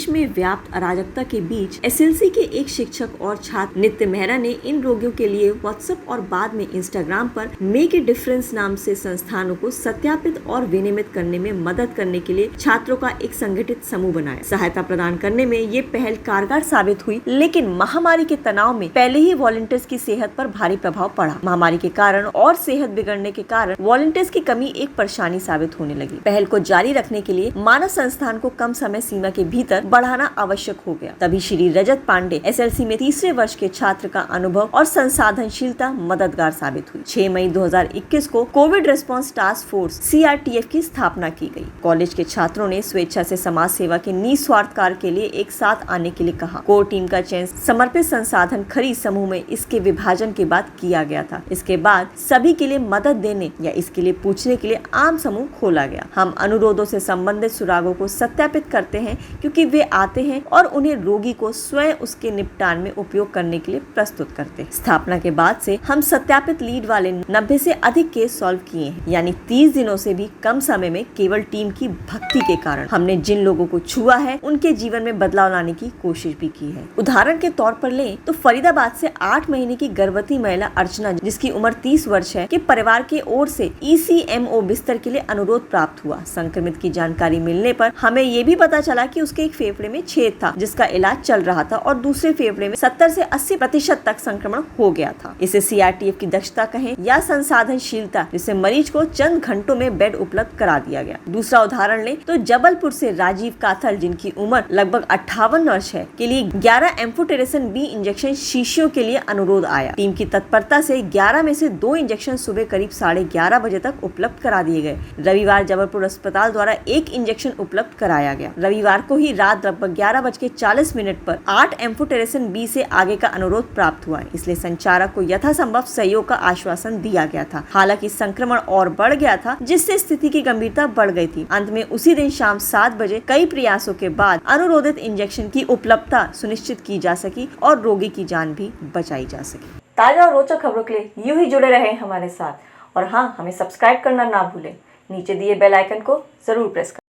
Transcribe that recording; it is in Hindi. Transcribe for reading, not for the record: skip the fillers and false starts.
देश में व्याप्त अराजकता के बीच एसएलसी के एक शिक्षक और छात्र नित्य मेहरा ने इन रोगियों के लिए व्हाट्सएप और बाद में इंस्टाग्राम पर मेक ए डिफरेंस नाम से संस्थानों को सत्यापित और विनियमित करने में मदद करने के लिए छात्रों का एक संगठित समूह बनाया। सहायता प्रदान करने में ये पहल कारगर साबित हुई, लेकिन महामारी के तनाव में पहले ही वॉलंटियर्स की सेहत पर भारी प्रभाव पड़ा। महामारी के कारण और सेहत बिगड़ने के कारण वॉलंटियर्स की कमी एक परेशानी साबित होने लगी। पहल को जारी रखने के लिए मानव संस्थान को कम समय सीमा के भीतर बढ़ाना आवश्यक हो गया। तभी श्री रजत पांडे एसएलसी में तीसरे वर्ष के छात्र का अनुभव और संसाधनशीलता मददगार साबित हुई। 6 मई 2021 को Covid response task force CRTF की स्थापना की गई। कॉलेज के छात्रों ने स्वेच्छा से समाज सेवा के निस्वार्थ कार्य के लिए एक साथ आने के लिए कहा। कोर टीम का चयन समर्पित संसाधन खरीद समूह में इसके विभाजन के बाद किया गया था। इसके बाद सभी के लिए मदद देने या इसके लिए पूछने के लिए आम समूह खोला गया। हम अनुरोधों से संबंधित सुरागों को सत्यापित करते हैं क्योंकि वे आते हैं और उन्हें रोगी को स्वयं उसके निपटान में उपयोग करने के लिए प्रस्तुत करते हैं। स्थापना के बाद से हम सत्यापित लीड वाले 90 से अधिक केस सॉल्व किए हैं, यानी 30 दिनों से भी कम समय में। केवल टीम की भक्ति के कारण हमने जिन लोगों को छुआ है उनके जीवन में बदलाव लाने की कोशिश भी की है। उदाहरण के तौर पर लें तो फरीदाबाद से 8 महीने की गर्भवती महिला अर्चना, जिसकी उम्र 30 वर्ष है, के परिवार के ओर से ECMO बिस्तर के लिए अनुरोध प्राप्त हुआ। संक्रमित की जानकारी मिलने पर हमें ये भी पता चला कि उसके एक फेफड़े में छेद था जिसका इलाज चल रहा था और दूसरे फेफड़े में 70 से 80% तक संक्रमण हो गया था। इसे CRTF की दक्षता कहें या संसाधनशीलता, जिससे मरीज को चंद घंटों में बेड उपलब्ध करा दिया गया। दूसरा उदाहरण लें तो जबलपुर से राजीव काथल, जिनकी उम्र लगभग 58 वर्ष है, के लिए 11 एम्फोटेरेसिन B इंजेक्शन शीशियों के लिए अनुरोध आया। टीम की तत्परता से 11 में से 2 इंजेक्शन सुबह करीब 11:30 बजे तक उपलब्ध करा दिए गए। रविवार जबलपुर अस्पताल द्वारा 1 इंजेक्शन उपलब्ध कराया गया। रविवार को ही रात लगभग 11:40 पर 8 एम्फोटेरेसिन B से आगे का अनुरोध प्राप्त हुआ, इसलिए संचारक को यथासंभव सहयोग का आश्वासन दिया गया था। हालांकि संक्रमण और बढ़ गया था, जिससे स्थिति की गंभीरता बढ़ गई थी। अंत में उसी दिन शाम 7 बजे कई प्रयासों के बाद अनुरोधित इंजेक्शन की उपलब्धता सुनिश्चित की जा सकी और रोगी की जान भी बचाई जा सकी। ताजा और रोचक खबरों के लिए यूं ही जुड़े रहें हमारे साथ, और हाँ, हमें सब्सक्राइब करना ना भूलें। नीचे दिए बेल आइकन को जरूर प्रेस करें।